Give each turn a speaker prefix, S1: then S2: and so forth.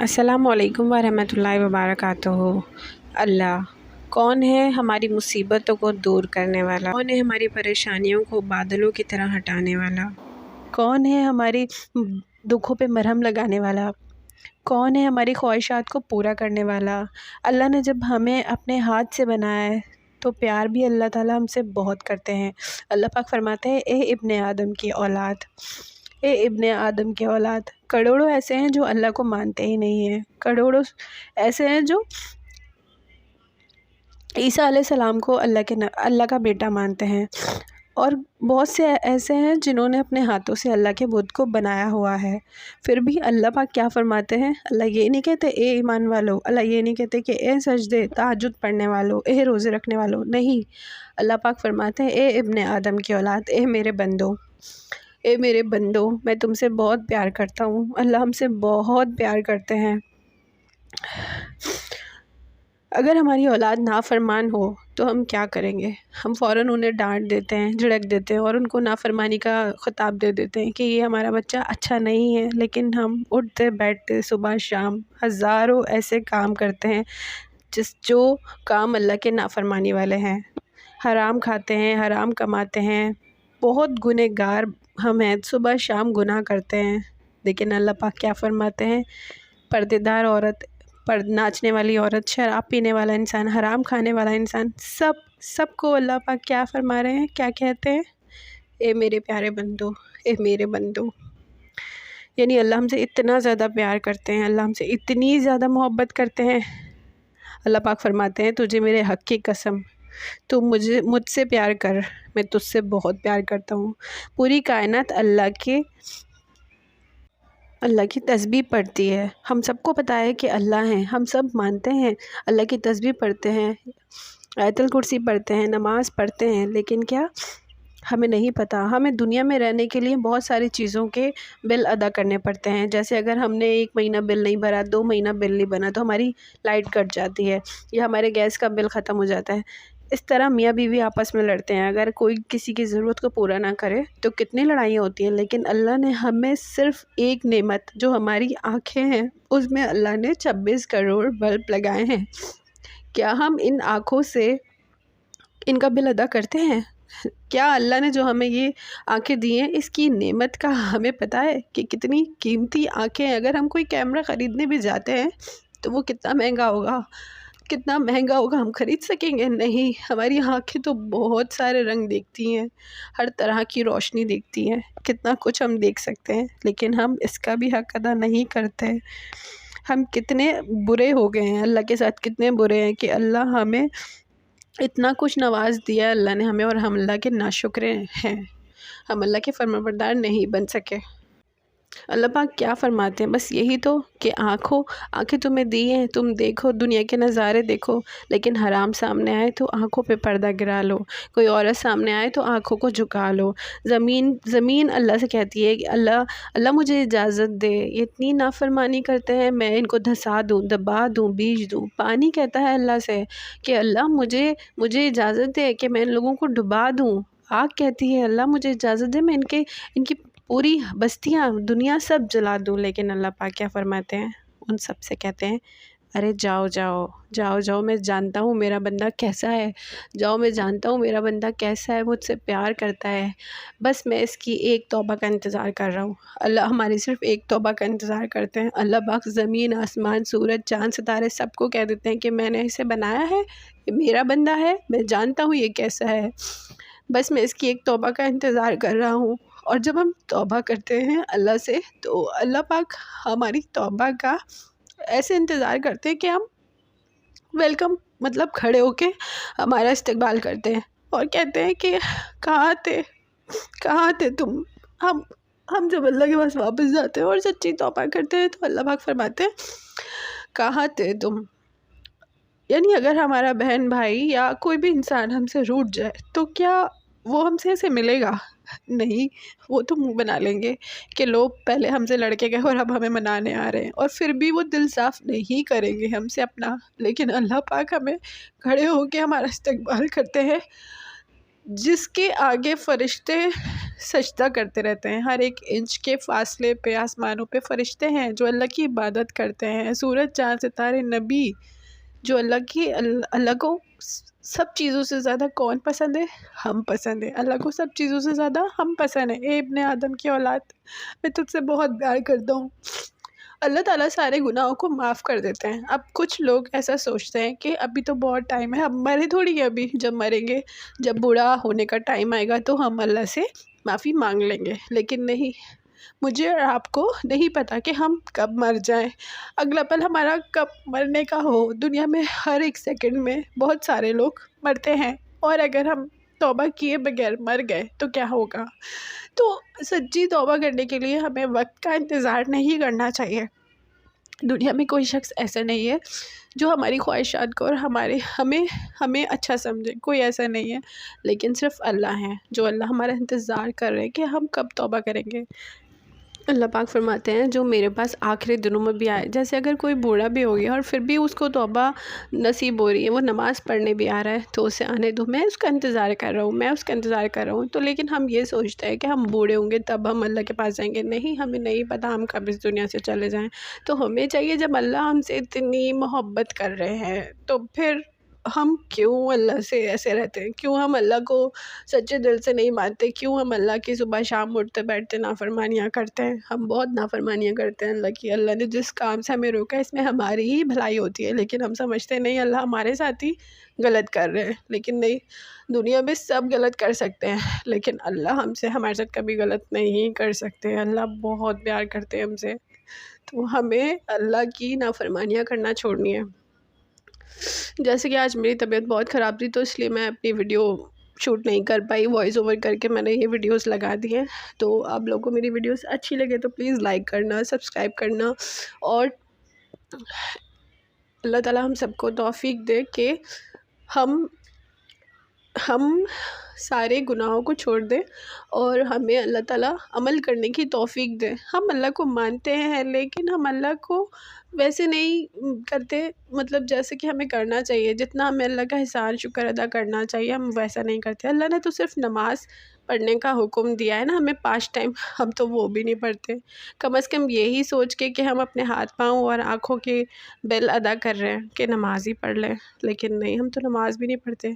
S1: السلام علیکم ورحمۃ اللہ وبرکاتہ۔ اللہ کون ہے ہماری مصیبتوں کو دور کرنے والا، کون ہے ہماری پریشانیوں کو بادلوں کی طرح ہٹانے والا، کون ہے ہماری دکھوں پہ مرہم لگانے والا، کون ہے ہماری خواہشات کو پورا کرنے والا۔ اللہ نے جب ہمیں اپنے ہاتھ سے بنایا ہے تو پیار بھی اللہ تعالیٰ ہم سے بہت کرتے ہیں۔ اللہ پاک فرماتے ہیں، اے ابن آدم کی اولاد، اے ابن آدم کی اولاد۔ کروڑوں ایسے ہیں جو اللہ کو مانتے ہی نہیں ہیں، کروڑوں ایسے ہیں جو عیسیٰ علیہ السلام کو اللہ کا بیٹا مانتے ہیں، اور بہت سے ایسے ہیں جنہوں نے اپنے ہاتھوں سے اللہ کے بت کو بنایا ہوا ہے۔ پھر بھی اللہ پاک کیا فرماتے ہیں؟ اللہ یہ نہیں کہتے اے ایمان والو، اللہ یہ نہیں کہتے کہ اے سجدے تہجد پڑھنے والو، اے روزے رکھنے والو، نہیں۔ اللہ پاک فرماتے ہیں، اے ابن آدم کی اولاد، اے میرے بندو، اے میرے بندو، میں تم سے بہت پیار کرتا ہوں۔ اللہ ہم سے بہت پیار کرتے ہیں۔ اگر ہماری اولاد نافرمان ہو تو ہم کیا کریں گے؟ ہم فوراً انہیں ڈانٹ دیتے ہیں، جھڑک دیتے ہیں، اور ان کو نافرمانی کا خطاب دے دیتے ہیں کہ یہ ہمارا بچہ اچھا نہیں ہے۔ لیکن ہم اٹھتے بیٹھتے صبح شام ہزاروں ایسے کام کرتے ہیں جو کام اللہ کے نافرمانی والے ہیں۔ حرام کھاتے ہیں، حرام کماتے ہیں، بہت گنہگار ہم ہیں، صبح شام گناہ کرتے ہیں۔ لیکن اللہ پاک کیا فرماتے ہیں؟ پردے دار عورت، ناچنے والی عورت، شراب پینے والا انسان، حرام کھانے والا انسان، سب کو اللہ پاک کیا فرما رہے ہیں؟ کیا کہتے ہیں؟ اے میرے پیارے بندو، اے میرے بندو۔ یعنی اللہ ہم سے اتنا زیادہ پیار کرتے ہیں، اللہ ہم سے اتنی زیادہ محبت کرتے ہیں۔ اللہ پاک فرماتے ہیں، تجھے میرے حق کی قسم، تو مجھ سے پیار کر، میں تجھ سے بہت پیار کرتا ہوں۔ پوری کائنات اللہ کی تسبیح پڑھتی ہے۔ ہم سب کو پتہ ہے کہ اللہ ہیں، ہم سب مانتے ہیں، اللہ کی تسبیح پڑھتے ہیں، آیت الکرسی پڑھتے ہیں، نماز پڑھتے ہیں، لیکن کیا ہمیں نہیں پتہ؟ ہمیں دنیا میں رہنے کے لیے بہت ساری چیزوں کے بل ادا کرنے پڑتے ہیں۔ جیسے اگر ہم نے 1 مہینہ بل نہیں بھرا، 2 مہینہ بل نہیں بنا تو ہماری لائٹ کٹ جاتی ہے، یا ہمارے گیس کا بل ختم ہو جاتا ہے۔ اس طرح میاں بیوی آپس میں لڑتے ہیں، اگر کوئی کسی کی ضرورت کو پورا نہ کرے تو کتنی لڑائیاں ہوتی ہیں۔ لیکن اللہ نے ہمیں صرف ایک نعمت جو ہماری آنکھیں ہیں، اس میں اللہ نے 26 کروڑ بلب لگائے ہیں۔ کیا ہم ان آنکھوں سے ان کا بل ادا کرتے ہیں؟ کیا اللہ نے جو ہمیں یہ آنکھیں دی ہیں، اس کی نعمت کا ہمیں پتہ ہے کہ کتنی قیمتی آنکھیں ہیں؟ اگر ہم کوئی کیمرہ خریدنے بھی جاتے ہیں تو وہ کتنا مہنگا ہوگا، کتنا مہنگا ہوگا، ہم خرید سکیں گے؟ نہیں۔ ہماری آنکھیں تو بہت سارے رنگ دیکھتی ہیں، ہر طرح کی روشنی دیکھتی ہیں، کتنا کچھ ہم دیکھ سکتے ہیں، لیکن ہم اس کا بھی حق ادا نہیں کرتے۔ ہم کتنے برے ہو گئے ہیں، اللہ کے ساتھ کتنے برے ہیں کہ اللہ ہمیں اتنا کچھ نواز دیا ہے اللہ نے ہمیں، اور ہم اللہ کے ناشکرے ہیں، ہم اللہ کے فرمانبردار نہیں بن سکے۔ اللہ پاک کیا فرماتے ہیں؟ بس یہی تو کہ آنکھیں تمہیں دی ہیں، تم دیکھو، دنیا کے نظارے دیکھو، لیکن حرام سامنے آئے تو آنکھوں پہ پردہ گرا لو، کوئی عورت سامنے آئے تو آنکھوں کو جھکا لو۔ زمین اللہ سے کہتی ہے کہ اللہ مجھے اجازت دے، یہ اتنی نافرمانی کرتے ہیں، میں ان کو دھسا دوں، دبا دوں، بیچ دوں۔ پانی کہتا ہے اللہ سے کہ اللہ مجھے اجازت دے کہ میں ان لوگوں کو ڈبا دوں۔ آگ کہتی ہے، اللہ مجھے اجازت دے میں ان کی پوری بستیاں، دنیا سب جلا دوں۔ لیکن اللہ پاک کیا فرماتے ہیں؟ ان سب سے کہتے ہیں، ارے جاؤ جاؤ جاؤ جاؤ، میں جانتا ہوں میرا بندہ کیسا ہے، جاؤ، میں جانتا ہوں میرا بندہ کیسا ہے، مجھ سے پیار کرتا ہے، بس میں اس کی ایک توبہ کا انتظار کر رہا ہوں۔ اللہ ہماری صرف ایک توبہ کا انتظار کرتے ہیں۔ اللہ پاک زمین، آسمان، سورج، چاند، ستارے سب کو کہہ دیتے ہیں کہ میں نے اسے بنایا ہے، یہ میرا بندہ ہے، میں جانتا ہوں یہ کیسا ہے، بس میں اس کی ایک توبہ کا انتظار کر رہا ہوں۔ اور جب ہم توبہ کرتے ہیں اللہ سے تو اللہ پاک ہماری توبہ کا ایسے انتظار کرتے ہیں کہ ہم ویلکم، مطلب کھڑے ہو کے ہمارا استقبال کرتے ہیں، اور کہتے ہیں کہ کہاں تھے تم؟ ہم جب اللہ کے پاس واپس جاتے ہیں اور سچی توبہ کرتے ہیں تو اللہ پاک فرماتے ہیں، کہاں تھے تم؟ یعنی اگر ہمارا بہن بھائی یا کوئی بھی انسان ہم سے روٹھ جائے تو کیا وہ ہم سے ایسے ملے گا؟ نہیں، وہ تو منہ بنا لیں گے کہ لوگ پہلے ہم سے لڑ کے گئے اور اب ہمیں منانے آ رہے ہیں، اور پھر بھی وہ دل صاف نہیں کریں گے ہم سے اپنا۔ لیکن اللہ پاک ہمیں کھڑے ہو کے ہمارا استقبال کرتے ہیں، جس کے آگے فرشتے سجدہ کرتے رہتے ہیں، ہر ایک انچ کے فاصلے پہ آسمانوں پہ فرشتے ہیں جو اللہ کی عبادت کرتے ہیں، سورج چاند ستارے نبی جو اللہ کو سب چیزوں سے زیادہ کون پسند ہے؟ ہم پسند ہے۔ اللہ کو سب چیزوں سے زیادہ ہم پسند ہیں۔ اے ابن آدم کی اولاد، میں تجھ سے بہت پیار کرتا ہوں۔ اللہ تعالیٰ سارے گناہوں کو معاف کر دیتے ہیں۔ اب کچھ لوگ ایسا سوچتے ہیں کہ ابھی تو بہت ٹائم ہے، ہم مرے تھوڑی ہیں ابھی، جب مریں گے، جب بوڑھا ہونے کا ٹائم آئے گا تو ہم اللہ سے معافی مانگ لیں گے، لیکن نہیں، مجھے اور آپ کو نہیں پتا کہ ہم کب مر جائیں، اگلا پل ہمارا کب مرنے کا ہو۔ دنیا میں ہر ایک سیکنڈ میں بہت سارے لوگ مرتے ہیں، اور اگر ہم توبہ کیے بغیر مر گئے تو کیا ہوگا؟ تو سچی توبہ کرنے کے لیے ہمیں وقت کا انتظار نہیں کرنا چاہیے۔ دنیا میں کوئی شخص ایسا نہیں ہے جو ہماری خواہشات کو اور ہمیں اچھا سمجھے، کوئی ایسا نہیں ہے، لیکن صرف اللہ ہے جو اللہ ہمارا انتظار کر رہے ہیں کہ ہم کب توبہ کریں گے۔ اللہ پاک فرماتے ہیں جو میرے پاس آخری دنوں میں بھی آئے، جیسے اگر کوئی بوڑھا بھی ہو گیا اور پھر بھی اس کو توبہ نصیب ہو رہی ہے، وہ نماز پڑھنے بھی آ رہا ہے، تو اسے آنے دو، میں اس کا انتظار کر رہا ہوں، میں اس کا انتظار کر رہا ہوں۔ تو لیکن ہم یہ سوچتے ہیں کہ ہم بوڑھے ہوں گے تب ہم اللہ کے پاس جائیں گے، نہیں، ہمیں نہیں پتہ ہم کب اس دنیا سے چلے جائیں۔ تو ہمیں چاہیے جب اللہ ہم سے اتنی محبت کر رہے ہیں تو پھر ہم کیوں اللہ سے ایسے رہتے ہیں؟ کیوں ہم اللہ کو سچے دل سے نہیں مانتے؟ کیوں ہم اللہ کی صبح شام اٹھتے بیٹھتے نافرمانیاں کرتے ہیں؟ ہم بہت نافرمانیاں کرتے ہیں اللہ کی۔ اللہ نے جس کام سے ہمیں روکا اس میں ہماری ہی بھلائی ہوتی ہے، لیکن ہم سمجھتے نہیں اللہ ہمارے ساتھ ہی غلط کر رہے ہیں، لیکن نہیں، دنیا میں سب غلط کر سکتے ہیں لیکن اللہ ہمارے ساتھ کبھی غلط نہیں کر سکتے۔ اللہ بہت پیار کرتے ہیں ہم سے، تو ہمیں اللہ کی نافرمانیاں کرنا چھوڑنی ہے۔ جیسے کہ آج میری طبیعت بہت خراب تھی تو اس لیے میں اپنی ویڈیو شوٹ نہیں کر پائی، وائس اوور کر کے میں نے یہ ویڈیوز لگا دی ہیں۔ تو آپ لوگوں کو میری ویڈیوز اچھی لگے تو پلیز لائک کرنا، سبسکرائب کرنا، اور اللہ تعالیٰ ہم سب کو توفیق دے کہ ہم سارے گناہوں کو چھوڑ دیں اور ہمیں اللہ تعالیٰ عمل کرنے کی توفیق دے۔ ہم اللہ کو مانتے ہیں لیکن ہم اللہ کو ویسے نہیں کرتے، مطلب جیسے کہ ہمیں کرنا چاہیے، جتنا ہمیں اللہ کا احسان شکر ادا کرنا چاہیے ہم ویسا نہیں کرتے۔ اللہ نے تو صرف نماز پڑھنے کا حکم دیا ہے نا ہمیں 5 ٹائم، ہم تو وہ بھی نہیں پڑھتے۔ کم از کم یہی سوچ کے کہ ہم اپنے ہاتھ پاؤں اور آنکھوں کے بل ادا کر رہے ہیں کہ نماز ہی پڑھ لیں، لیکن نہیں، ہم تو نماز بھی نہیں پڑھتے۔